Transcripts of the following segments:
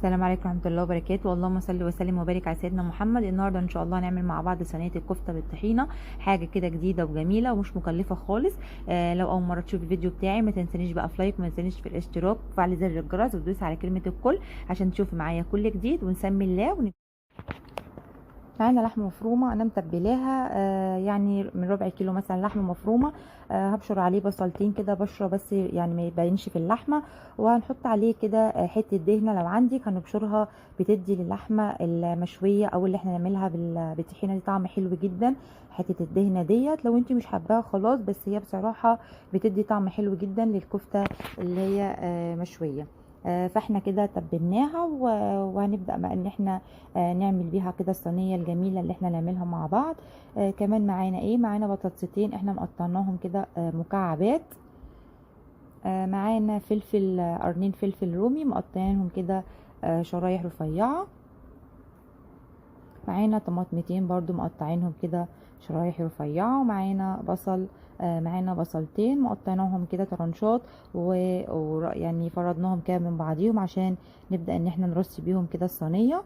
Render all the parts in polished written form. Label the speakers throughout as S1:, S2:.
S1: السلام عليكم ورحمة الله وبركاته. اللهم صل وسلم وبارك على سيدنا محمد. النهارده ان شاء الله هنعمل مع بعض صينية الكفتة بالطحينة، حاجة كده جديدة وجميلة ومش مكلفة خالص. لو اول مرة تشوف الفيديو بتاعي ما تنسانيش بقى في لايك، وما تنسانيش في الاشتراك وفعل زر الجرس وتدوس على كلمة الكل عشان تشوفي معايا كل جديد. ونسمي الله. معانا لحمه مفرومه انا متبلاها، يعني من ربع كيلو مثلا لحمه مفرومه. هبشر عليه بصلتين كده بشره بس يعني ما يبينش في اللحمه، وهنحط عليه كده حته دهنه لو عندك هنبشرها، بتدي للحمه المشويه او اللي احنا نعملها بالطحينه دي طعم حلو جدا. حته الدهنه ديت لو انت مش حباها خلاص، بس هي بصراحه بتدي طعم حلو جدا للكفته اللي هي مشويه. فاحنا كده تبلناها وهنبدا بقى ان احنا نعمل بيها كده الصينيه الجميله اللي احنا نعملها مع بعض. كمان معانا ايه؟ معانا بطاطستين احنا مقطعناهم كده مكعبات. معانا فلفل، قرنين فلفل رومي مقطعينهم كده شرايح رفيعه. معانا طماطمتين برضو مقطعينهم كده شرايح رفيعه. ومعانا بصل، معانا بصلتين مقطعناهم كده طرنشات ويعني فردناهم كده من بعضيهم عشان نبدا ان احنا نرص بيهم كده الصينيه.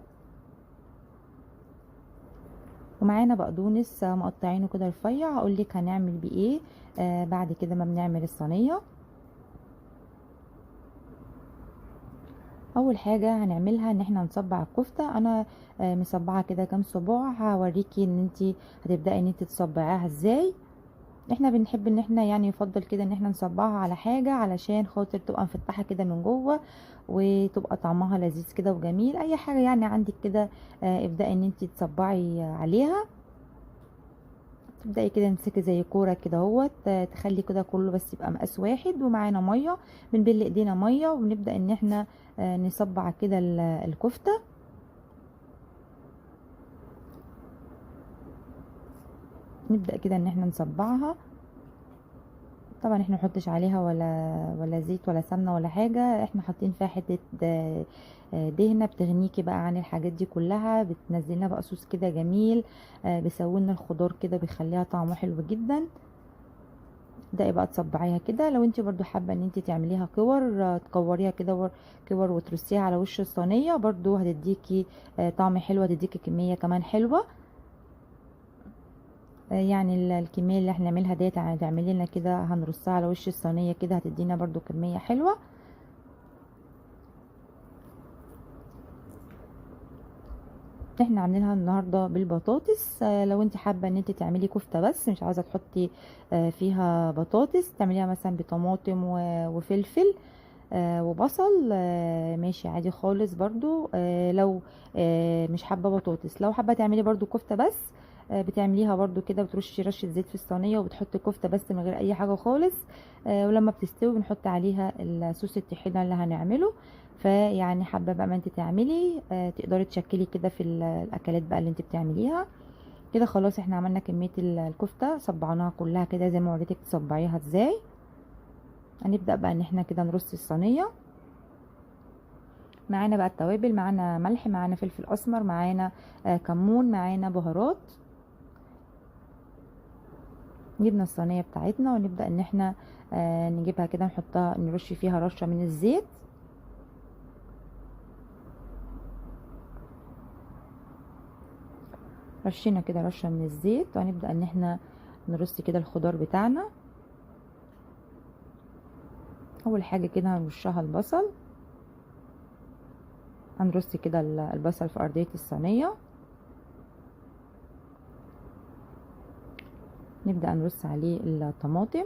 S1: ومعانا بقدونس مقطعينه كده رفيع. هقول لك هنعمل بيه ايه بعد كده ما بنعمل الصينيه. اول حاجه هنعملها ان احنا نصبع الكفته. انا مصبعه كده كام صباع، هوريكي ان انت هتبداي ان انت تصبعيها ازاي. احنا بنحب ان احنا يعني يفضل كده ان احنا نصبعها على حاجه علشان خاطر تبقى مفتحه كده من جوه وتبقى طعمها لذيذ كده وجميل. اي حاجه يعني عندك كده ابداي ان انت تصبعي عليها. تبداي كده تمسكي زي كوره كده اهوت، تخلي كده كله بس يبقى مقاس واحد. ومعانا ميه، بنبل ايدينا ميه وبنبدا ان احنا نصبع كده الكفته. نبدا كده ان احنا نصبعها. طبعا احنا نحطش عليها ولا زيت ولا سمنه ولا حاجه، احنا حاطين فيها حته دهنه بتغنيكي بقى عن الحاجات دي كلها، بتنزلنا بقى صوص كده جميل بيسوينا الخضار كده بيخليها طعمه حلو جدا. ده بقى تصبعيها كده. لو انت برضو حابه ان انت تعمليها كور، تكوريها كده كور وترصيها على وش الصينيه، برضو هتديكي طعم حلو، هتديكي كميه كمان حلوه. يعني الكميه اللي احنا نعملها ديت هتعملي لنا كده، هنرصها على وش الصينيه كده هتدينا برضو كميه حلوه. احنا عاملينها النهارده بالبطاطس. لو انت حابه ان انت تعملي كفته بس مش عايزه تحطي فيها بطاطس، تعمليها مثلا بطماطم وفلفل وبصل، ماشي عادي خالص برضو. لو مش حابه بطاطس، لو حابه تعملي برضو كفته بس بتعمليها برضو كده، بترشي رشه زيت في الصينيه وبتحطي كفته بس من غير اي حاجه خالص. ولما بتستوي بنحط عليها الصوص الطحينه اللي هنعمله. فيعني حابه بقى ما انت تعملي تقدري تشكلي كده في الاكلات بقى اللي انت بتعمليها. كده خلاص احنا عملنا كميه الكفته، صبعناها كلها كده زي ما وريتك تصبعيها ازاي. هنبدا بقى ان احنا كده نرص الصينيه. معانا بقى التوابل، معانا ملح، معانا فلفل اسمر، معانا كمون، معانا بهارات. جبنا الصينيه بتاعتنا ونبدا ان احنا نجيبها كده نحطها، نرش فيها رشه من الزيت. رشينا كده رشه من الزيت وهنبدا ان احنا نرص كده الخضار بتاعنا. اول حاجه كده هنرشها البصل، هنرص كده البصل في ارضيه الصينيه. نبدا نرص عليه الطماطم.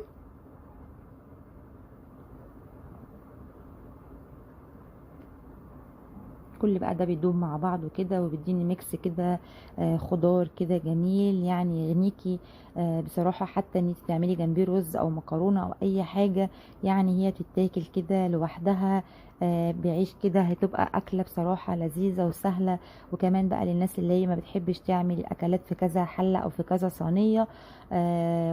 S1: كل بقى ده بيدوب مع بعضه كده وبيديني ميكس كده خضار كده جميل يعني يغنيكي بصراحه. حتى ان انت تعملي جنبيه رز او مكرونه او اي حاجه، يعني هي تتاكل كده لوحدها بعيش كده، هتبقى اكله بصراحه لذيذه وسهله. وكمان بقى للناس اللي هي ما بتحبش تعمل الاكلات في كذا حله او في كذا صينيه،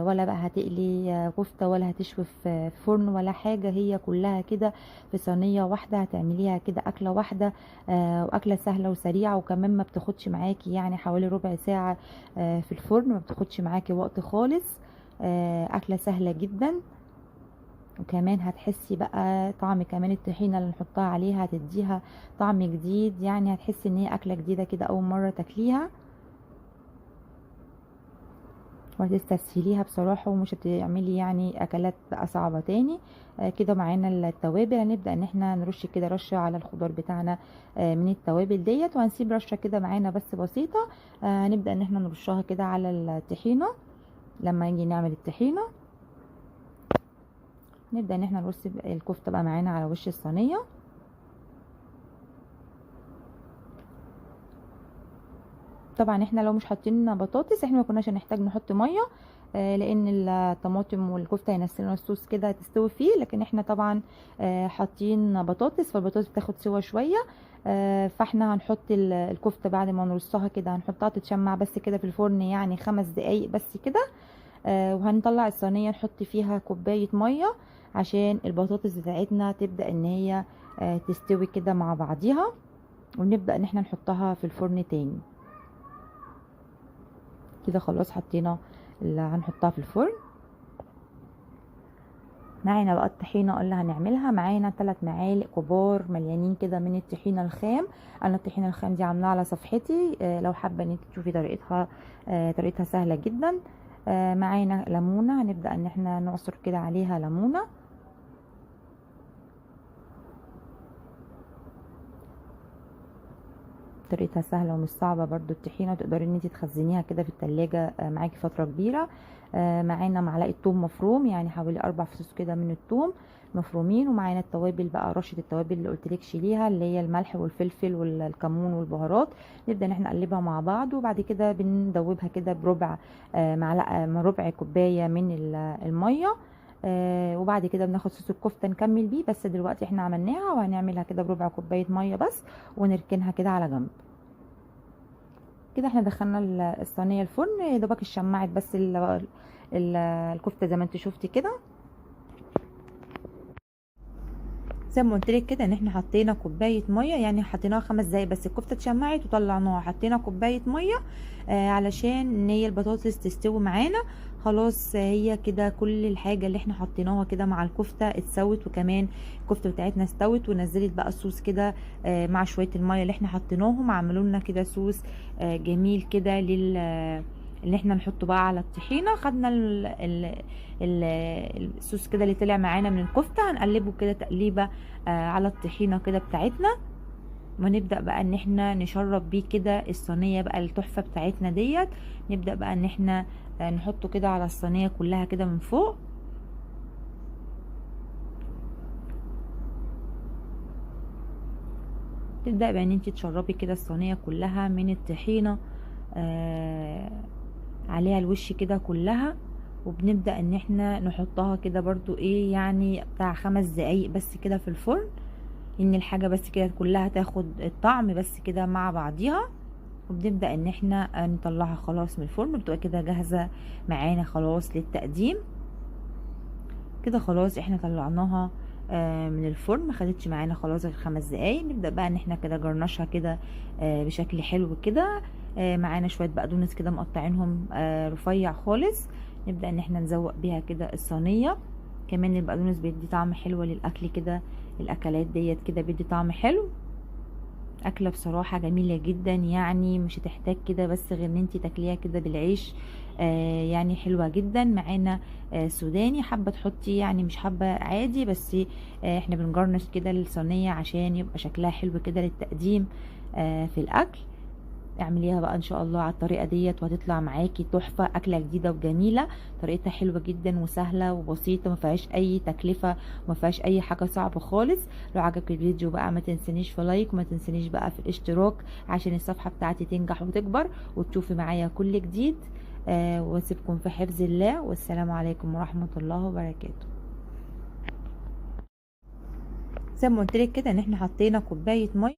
S1: ولا بقى هتقلي كفته ولا هتشوي في فرن ولا حاجه، هي كلها كده في صينيه واحده هتعمليها كده اكله واحده. واكله سهله وسريعه، وكمان ما بتاخدش معاكي يعني حوالي ربع ساعه في الفرن، ما بتاخدش معاكي وقت خالص. اكله سهله جدا. وكمان هتحسي بقى طعم كمان الطحينة اللي نحطها عليها هتديها طعم جديد، يعني هتحسي ان هي اكلة جديدة كده اول مرة تاكليها، وهتستسهليها بصراحة ومش هتعملي يعني اكلات بقى صعبة تاني. كده معانا التوابل، هنبدأ ان احنا نرش كده رشة على الخضار بتاعنا من التوابل ديت، وهنسيب رشة كده معانا بس بسيطة. هنبدأ ان احنا نرشها كده على الطحينة. لما نيجي نعمل الطحينة نبدأ ان احنا نرص الكفتة بقى معانا على وش الصينية. طبعا احنا لو مش حاطين بطاطس احنا ما كناش هنحتاج نحط ميه، لان الطماطم والكفته هينزلوا الصوص كده تستوي فيه، لكن احنا طبعا حاطين بطاطس، فالبطاطس بتاخد سوا شويه. فاحنا هنحط الكفته بعد ما نرصها كده هنحطها تتشمع بس كده في الفرن يعني 5 دقايق بس كده. وهنطلع الصينيه نحط فيها كوبايه ميه عشان البطاطس بتاعتنا تبدا ان هي تستوي كده مع بعضيها، ونبدا ان احنا نحطها في الفرن تاني. كده خلاص حطينا اللي هنحطها في الفرن. معانا بقى الطحينه اللي هنعملها، معانا 3 معالق كبار مليانين كده من الطحينه الخام. انا الطحينه الخام دي عاملاها على صفحتي، لو حابه ان انت تشوفي طريقتها، طريقتها سهله جدا. معانا ليمونه، هنبدا ان احنا نعصر كده عليها ليمونه. طريقتها سهله ومش صعبه برضو الطحينه، تقدري ان انت تخزنيها كده في التلاجة معاكي فتره كبيره. معانا معلقه توم مفروم، يعني حوالي 4 فصوص كده من التوم مفرومين. ومعانا التوابل بقى، رشه التوابل اللي قلتلك شيليها، اللي هي الملح والفلفل والكمون والبهارات. نبدا ان احنا نقلبها مع بعض، وبعد كده بندوبها كده بربع معلقه من ربع كوبايه من الميه. وبعد كده بناخد صوص الكفته نكمل بيه، بس دلوقتي احنا عملناها وهنعملها كده بربع كوبايه ميه بس، ونركنها كده على جنب. كده احنا دخلنا الصينيه الفرن، يا دوبك اتشمعت بس الكفته زي ما انت شفتي كده. زي ما قلت لك كده ان احنا حطينا كوبايه ميه، يعني حطيناها 5 دقايق بس الكفته اتشمعت وطلعناها، حطينا كوبايه ميه علشان ان هي البطاطس تستوي معانا. خلاص هي كده كل الحاجه اللي احنا حطيناها كده مع الكفته اتسوت، وكمان الكفته بتاعتنا استوت ونزلت بقى الصوص كده مع شويه الميه اللي احنا حطيناهم، عملوا لنا كده صوص جميل كده اللي احنا نحطه بقى على الطحينه. خدنا الصوص كده اللي طلع معانا من الكفته، هنقلبه كده تقليبه على الطحينه كده بتاعتنا، ونبدا بقى ان احنا نشرب بيه كده الصينيه بقى التحفه بتاعتنا ديت. نبدا بقى ان احنا نحطه كده على الصينيه كلها كده من فوق. تبدا بقى ان انت تشربي كده الصينيه كلها من الطحينه عليها الوش كده كلها. وبنبدأ ان احنا نحطها كده برضو ايه يعني بتاع 5 دقايق بس كده في الفرن، ان الحاجة بس كده كلها تاخد الطعم بس كده مع بعضيها. وبنبدأ ان احنا نطلعها خلاص من الفرن، بتبقى كده جاهزة معانا خلاص للتقديم. كده خلاص احنا طلعناها من الفرن، ما خدتش معانا خلاص غير 5 دقايق. نبدأ بقى ان احنا كده جرنشها كده بشكل حلو كده. معانا شوية بقدونس كده مقطعينهم رفيع خالص، نبدأ ان احنا نزوق بيها كده الصينية. كمان البقدونس بيدي طعم حلو للاكل كده، الاكلات ديت كده بيدي طعم حلو. اكله بصراحه جميله جدا، يعني مش هتحتاج كده بس غير ان انت تاكليها كده بالعيش. يعني حلوه جدا. معانا سوداني، حابه تحطي يعني مش حابه عادي، بس احنا بنجرنش كده الصينيه عشان يبقى شكلها حلو كده للتقديم في الاكل. اعمليها بقى ان شاء الله على الطريقه ديت وهتطلع معاكي تحفه، اكله جديده وجميله. طريقتها حلوه جدا وسهله وبسيطه، ما فيهاش اي تكلفه وما فيهاش اي حاجه صعبه خالص. لو عجبك الفيديو بقى ما تنسنيش في لايك، وما تنسنيش بقى في الاشتراك عشان الصفحه بتاعتي تنجح وتكبر وتشوفي معايا كل جديد. واسيبكم في حفظ الله، والسلام عليكم ورحمه الله وبركاته. زي ما قلت لك كده ان احنا حطينا كوبايه ميه